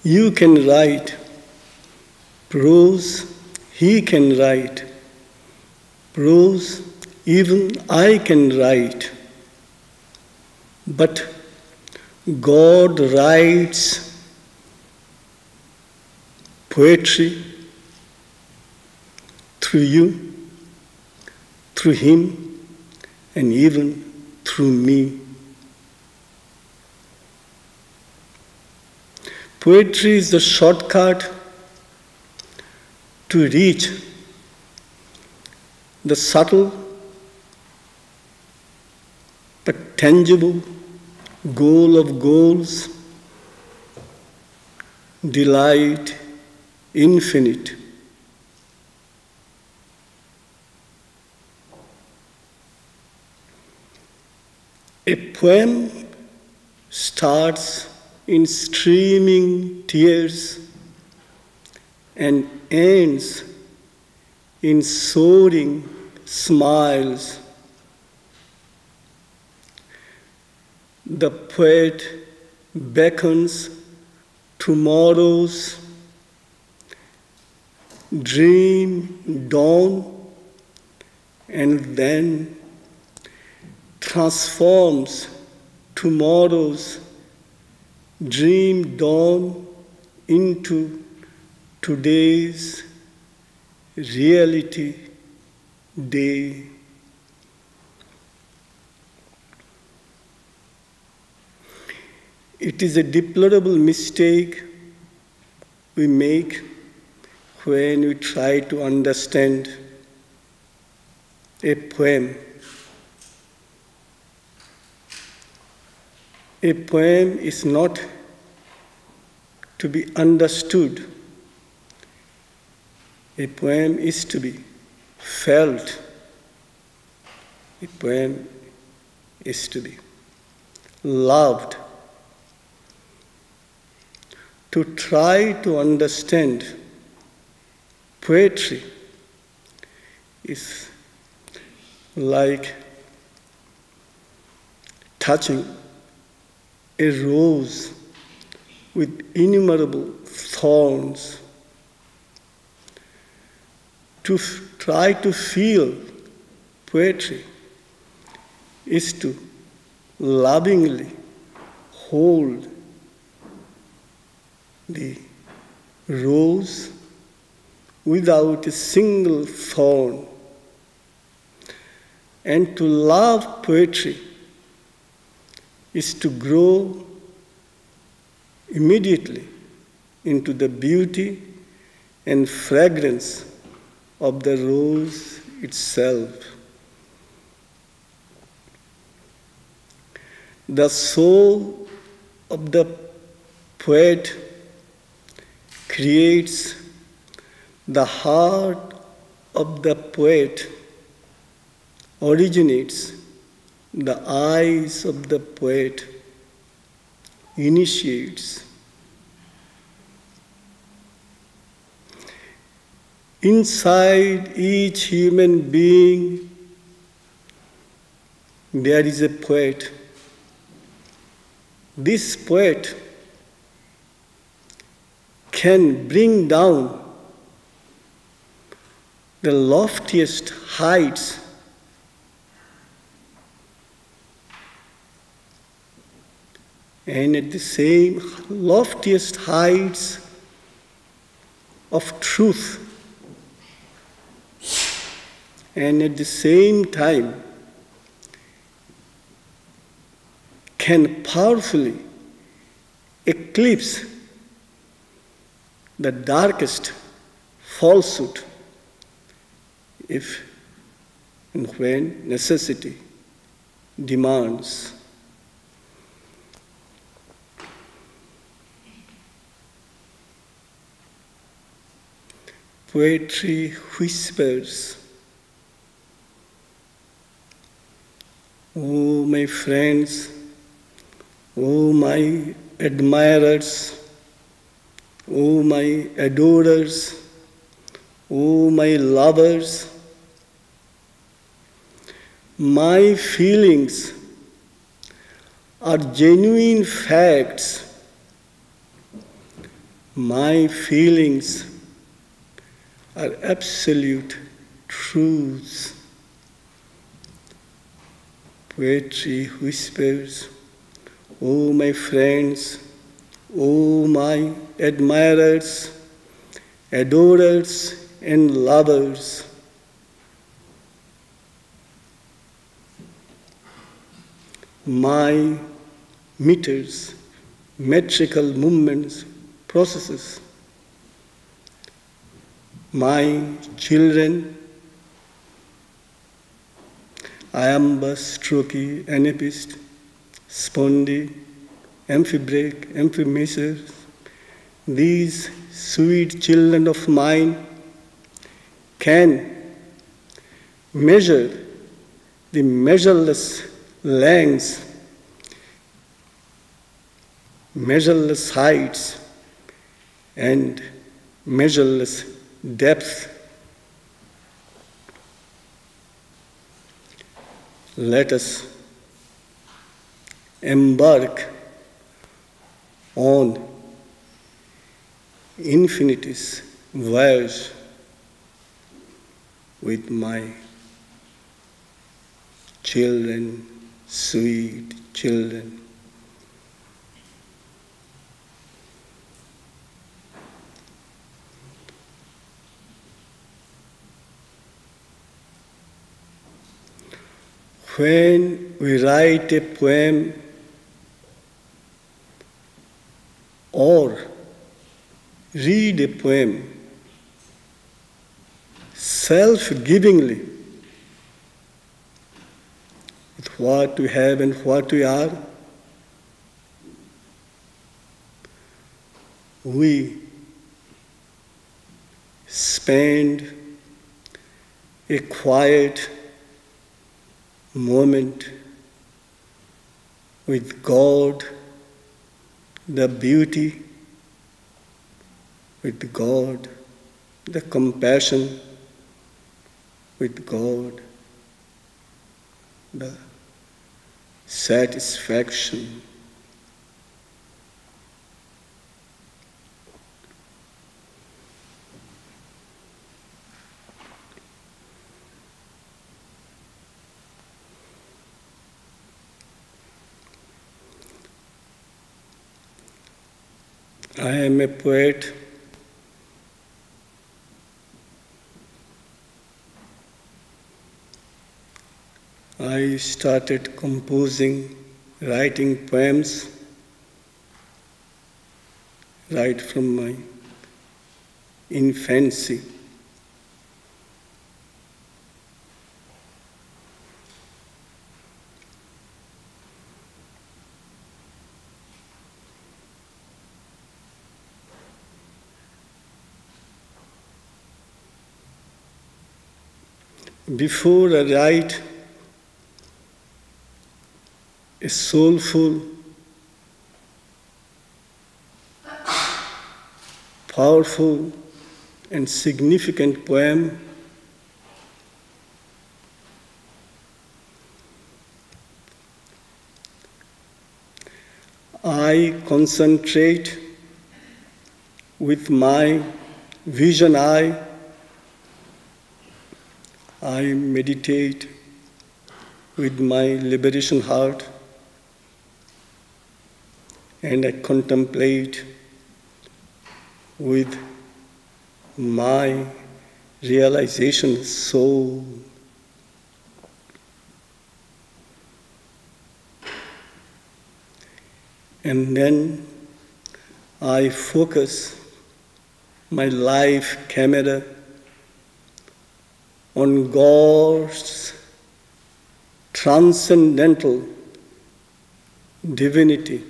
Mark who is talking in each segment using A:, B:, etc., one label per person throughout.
A: You can write prose, he can write prose, even I can write. But God writes poetry through you, through him, and even through me. Poetry is the shortcut to reach the subtle but tangible goal of goals, delight infinite. A poem starts in streaming tears and ends in soaring smiles. The poet beckons tomorrow's dream dawn and then transforms tomorrow's dream dawn into today's reality day. It is a deplorable mistake we make when we try to understand a poem. A poem is not to be understood. A poem is to be felt. A poem is to be loved. To try to understand poetry is like touching a rose with innumerable thorns. To try to feel poetry is to lovingly hold the rose without a single thorn. And to love poetry is to grow immediately into the beauty and fragrance of the rose itself. The soul of the poet creates the heart of the poet, originates the eyes of the poet, initiates. Inside each human being, there is a poet. This poet can bring down the loftiest heights and at the same loftiest heights of truth, and at the same time can powerfully eclipse the darkest falsehood if and when necessity demands. Poetry whispers. Oh, my friends, oh, my admirers, oh, my adorers, oh, my lovers, my feelings are genuine facts. My feelings are absolute truths. Poetry whispers, "Oh, my friends, oh, my admirers, adorers, and lovers." My meters, metrical movements, processes. My children, iambus, trochee, anapist, spondy, amphibrach, amphimeces, these sweet children of mine can measure the measureless lengths, measureless heights, and measureless depth. Let us embark on infinity's voyage with my children, sweet children. When we write a poem or read a poem self-givingly with what we have and what we are, we spend a quiet moment with God, the beauty, with God, the compassion, with God, the satisfaction. I am a poet. I started composing, writing poems right from my infancy. Before I write a soulful, powerful, and significant poem, I concentrate with my vision eye. I meditate with my liberation heart, and I contemplate with my realization soul. And then I focus my life camera on God's transcendental divinity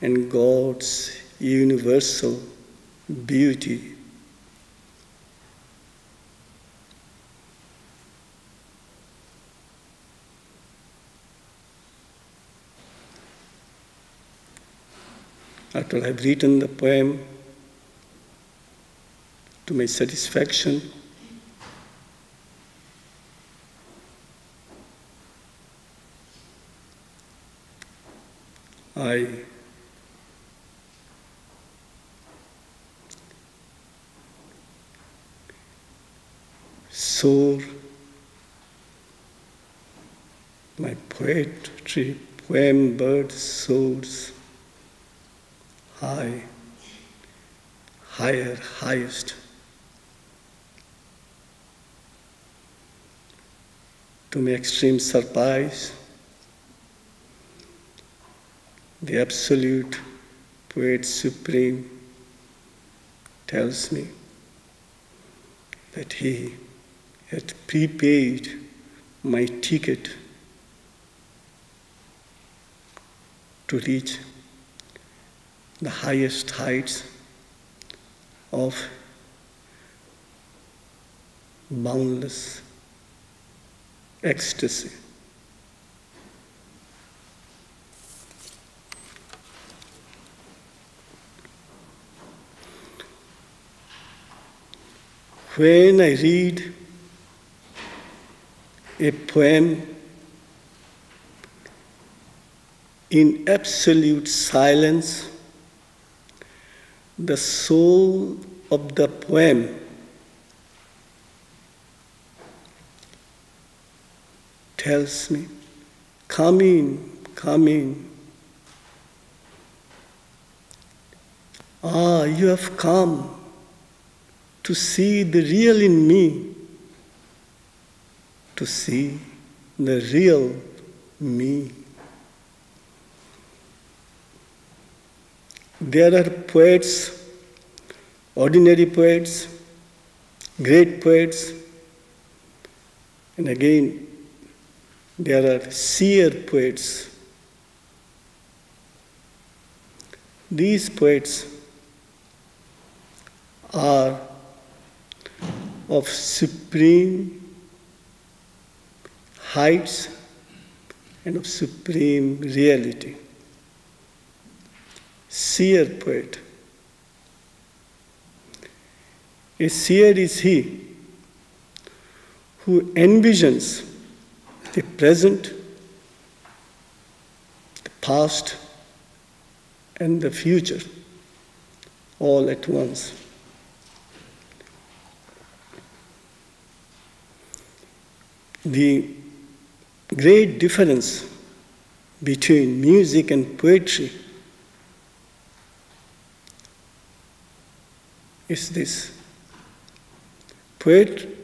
A: and God's universal beauty. After I've written the poem to my satisfaction, I soar. My poetry, poem bird soars high, higher, highest. To my extreme surprise, the absolute poet supreme tells me that he had prepaid my ticket to reach the highest heights of boundless ecstasy. When I read a poem in absolute silence, the soul of the poem tells me, come in, come in. Ah, you have come to see the real in me, to see the real me. There are poets, ordinary poets, great poets, and again, there are seer poets. These poets are of supreme heights and of supreme reality. Seer poet. A seer is he who envisions the present, the past, and the future all at once. The great difference between music and poetry is this.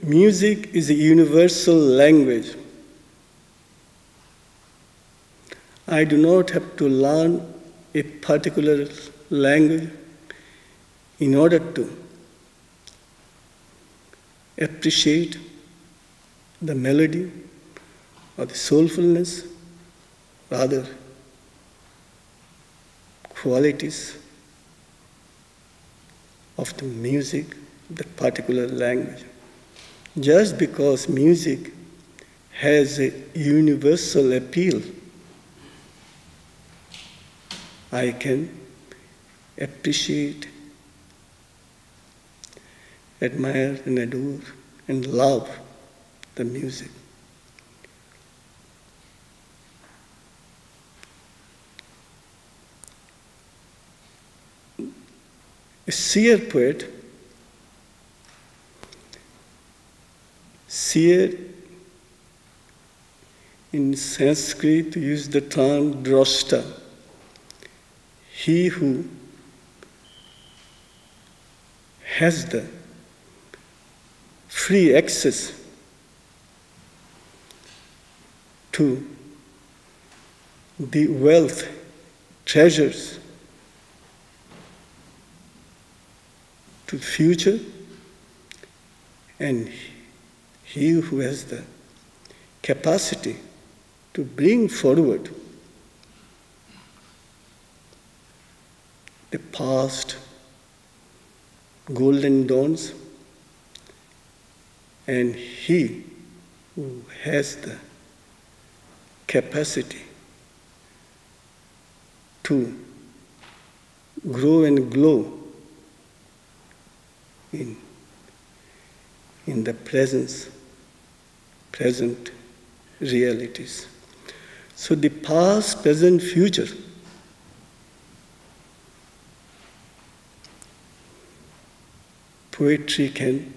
A: Music is a universal language. I do not have to learn a particular language in order to appreciate the melody or the soulfulness, rather qualities of the music, that particular language. Just because music has a universal appeal, I can appreciate, admire, and adore, and love the music. A seer poet, seer in Sanskrit use the term drashta, he who has the free access to the wealth, treasures, to the future, and he who has the capacity to bring forward the past golden dawns, and he who has the capacity to grow and glow in the present realities. So the past, present, future poetry can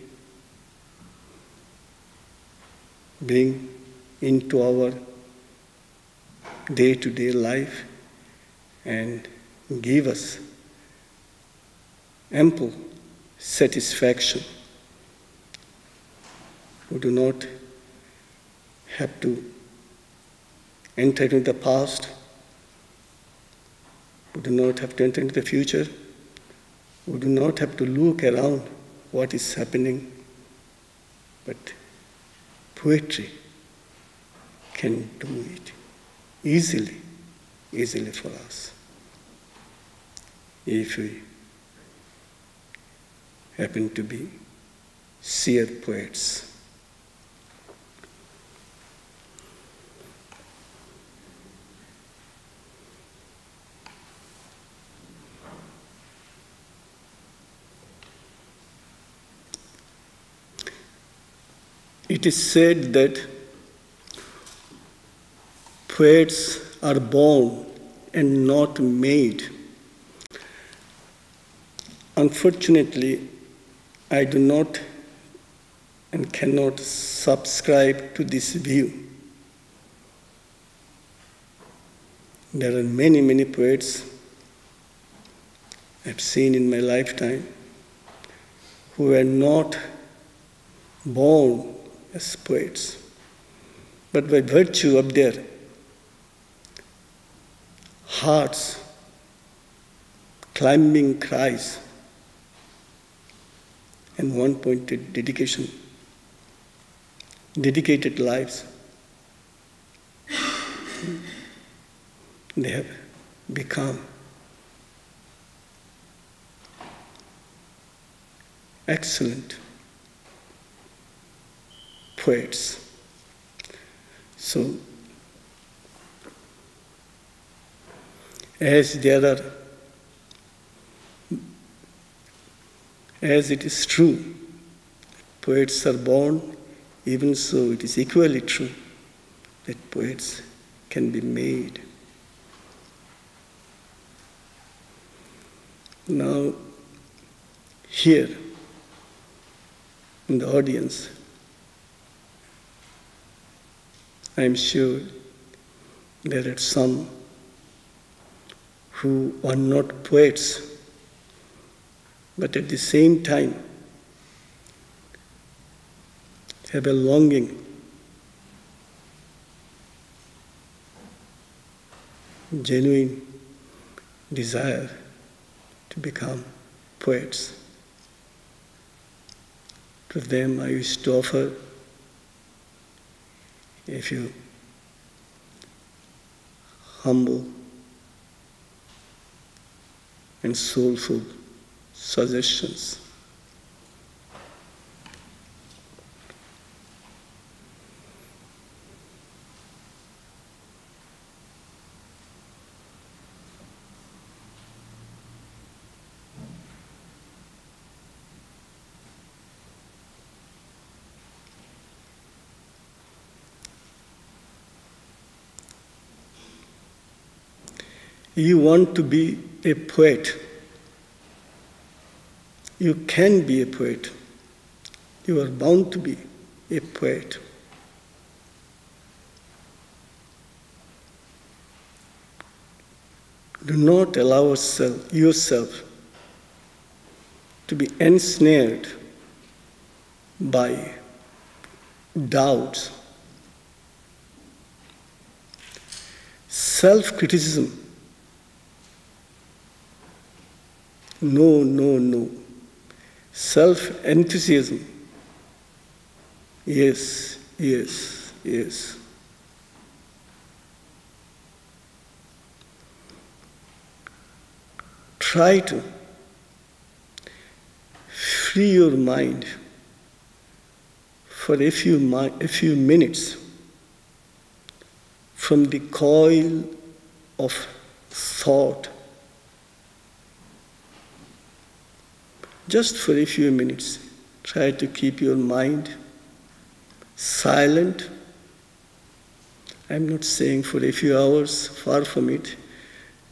A: bring into our day-to-day life and give us ample satisfaction. We do not have to enter into the past. We do not have to enter into the future. We do not have to look around what is happening. But poetry can do it easily for us, if we happen to be seer poets. It is said that poets are born and not made. Unfortunately, I do not and cannot subscribe to this view. There are many, many poets I've seen in my lifetime who were not born as poets, but by virtue of their hearts, climbing cries, and one-pointed dedication, dedicated lives, they have become excellent poets. So, as it is true, poets are born, even so it is equally true that poets can be made. Now, here in the audience, I am sure there are some who are not poets, but at the same time have a longing, genuine desire to become poets. To them I wish to offer a few humble and soulful suggestions. You want to be a poet. You can be a poet. You are bound to be a poet. Do not allow yourself to be ensnared by doubts, self-criticism. No, no, no. Self-enthusiasm. Yes, yes, yes. Try to free your mind for a few minutes from the coil of thought. Just for a few minutes, try to keep your mind silent. I'm not saying for a few hours, far from it,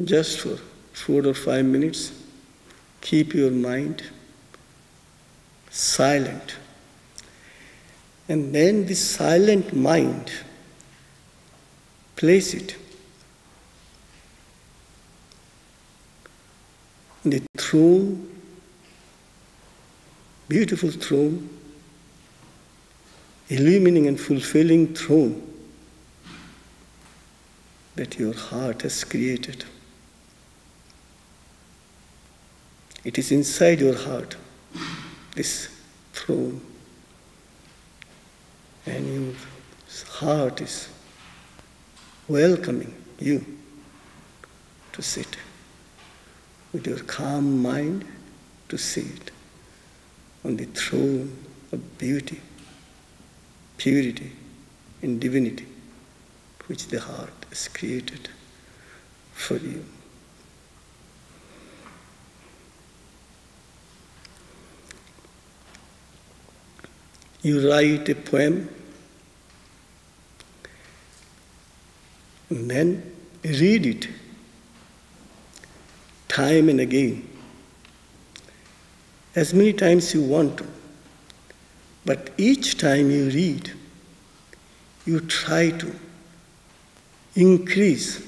A: just for 4 or 5 minutes, keep your mind silent And then this silent mind, place it in the throne, beautiful throne, illumining and fulfilling throne that your heart has created. It is inside your heart, this throne. And your heart is welcoming you to sit with your calm mind, to sit on the throne of beauty, purity, and divinity, which the heart has created for you. You write a poem and then read it time and again, as many times you want to. But each time you read, you try to increase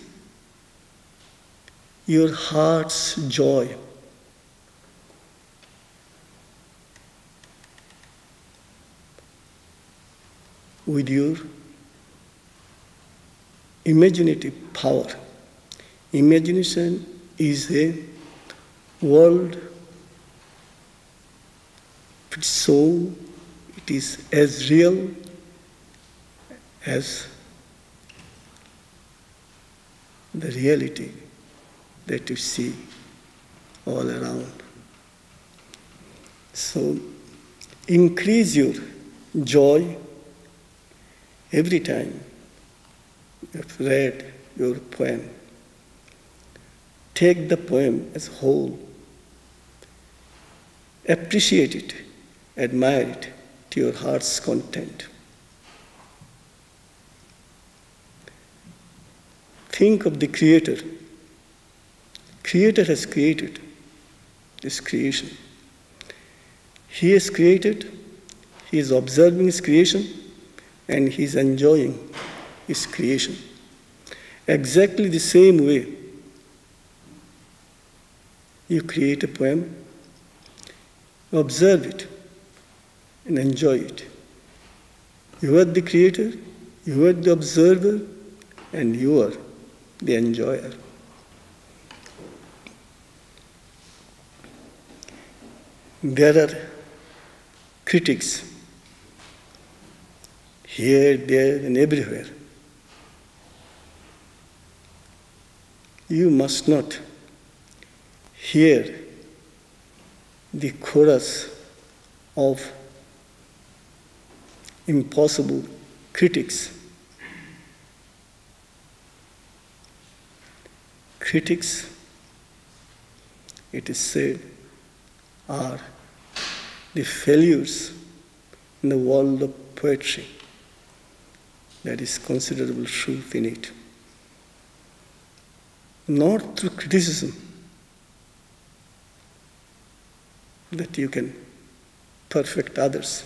A: your heart's joy. With your imaginative power. Imagination is a world of its soul. It is as real as the reality that you see all around. So increase your joy every time you have read your poem. Take the poem as a whole. Appreciate it, admire it to your heart's content. Think of the Creator. Creator has created this creation. He has created, he is observing his creation, and he is enjoying his creation. Exactly the same way you create a poem, observe it, and enjoy it. You are the creator, you are the observer, and you are the enjoyer. There are critics here, there, and everywhere. You must not hear the chorus of impossible critics. Critics, it is said, are the failures in the world of poetry. There is considerable truth in it. Not through criticism that you can perfect others.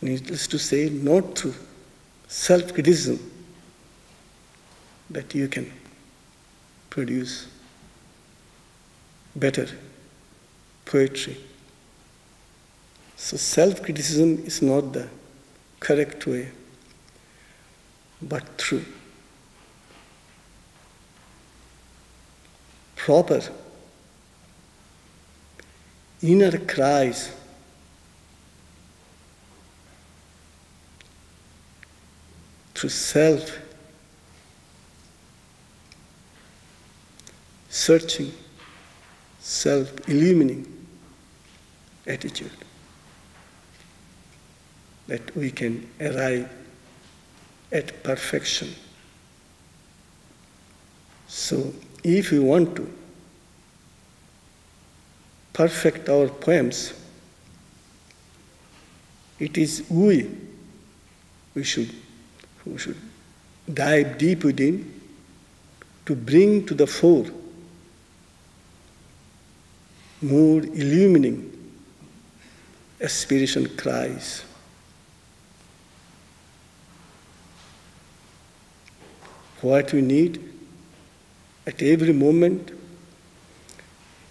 A: Needless to say, not through self-criticism that you can produce better poetry. So self-criticism is not the correct way, but through proper inner cries, through self-searching, self-illumining attitude, that we can arrive at perfection. So, if we want to perfect our poems, it is we should dive deep within to bring to the fore more illumining aspiration cries what we need at every moment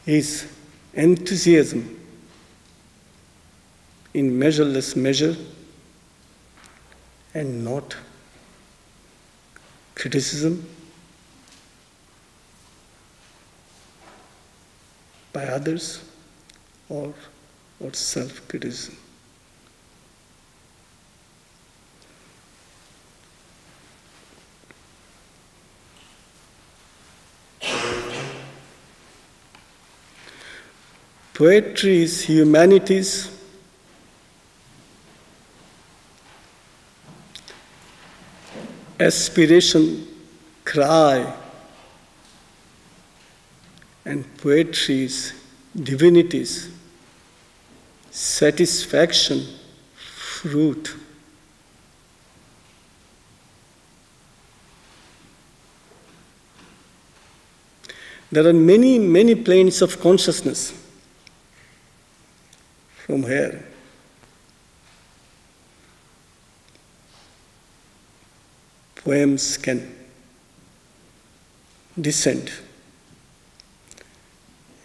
A: is enthusiasm in measureless measure and not criticism by others or self-criticism. Poetry is humanity's aspiration, cry, and poetry is divinity's satisfaction, fruit. There are many, many planes of consciousness from here. Poems can descend.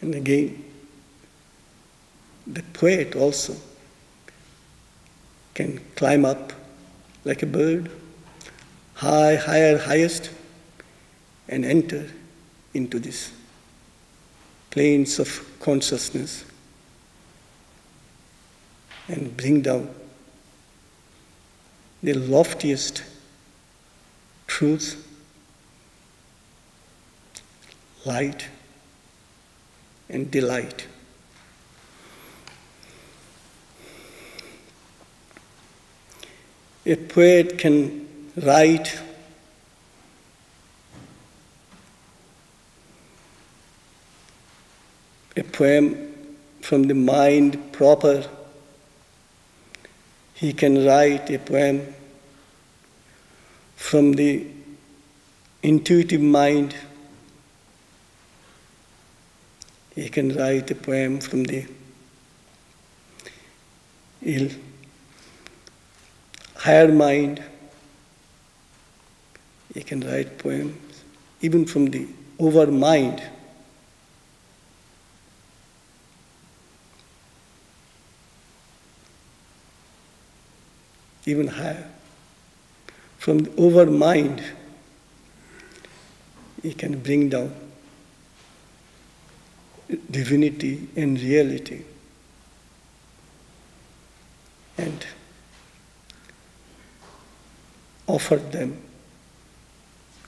A: And again, the poet also can climb up like a bird, high, higher, highest, and enter into these planes of consciousness and bring down the loftiest truths, light, and delight. A poet can write a poem from the mind proper. He can write a poem from the intuitive mind. He can write a poem from the higher mind. He can write poems even from the over mind. Even higher. From the over mind, he can bring down divinity and reality and offer them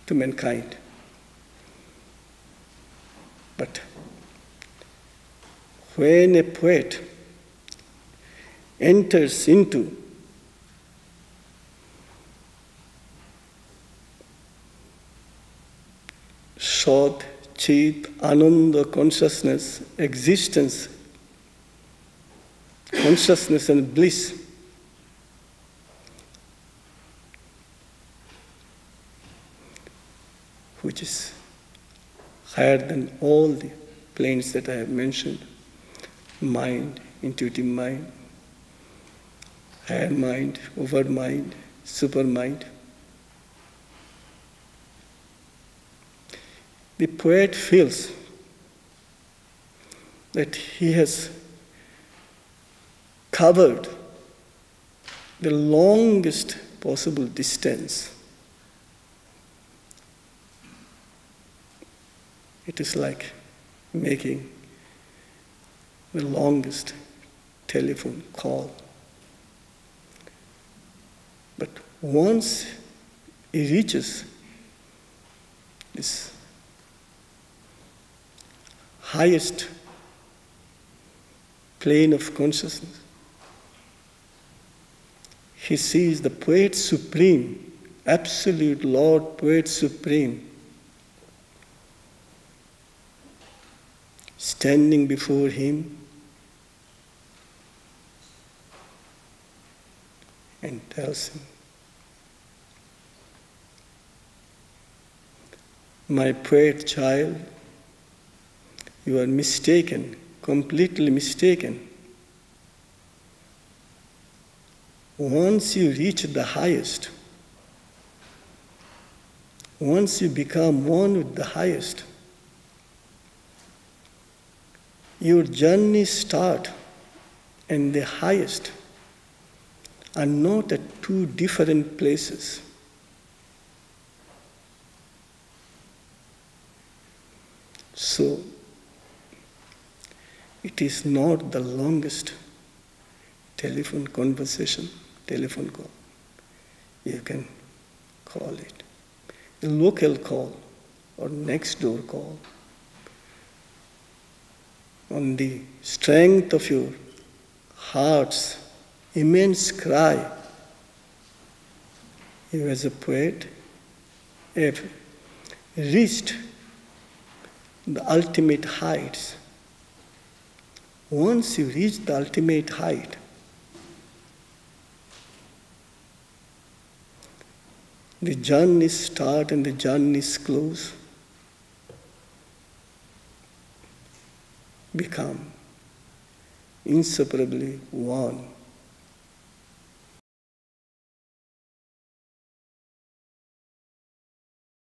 A: to mankind. But when a poet enters into Shod, Chit, Ananda consciousness, existence, consciousness and bliss, which is higher than all the planes that I have mentioned, mind, intuitive mind, higher mind, over mind, super mind. The poet feels that he has covered the longest possible distance. It is like making the longest telephone call. But once he reaches this highest plane of consciousness, he sees the Poet Supreme, absolute Lord Poet Supreme, standing before him and tells him, "My poet child, you are mistaken, completely mistaken. Once you reach the highest, Once you become one with the highest, your journey starts and the highest are not at two different places. So, it is not the longest telephone conversation, telephone call. You can call it a local call or next door call. On the strength of your heart's immense cry, you as a poet have reached the ultimate heights. Once you reach the ultimate height, the journey starts and the journey close become inseparably one.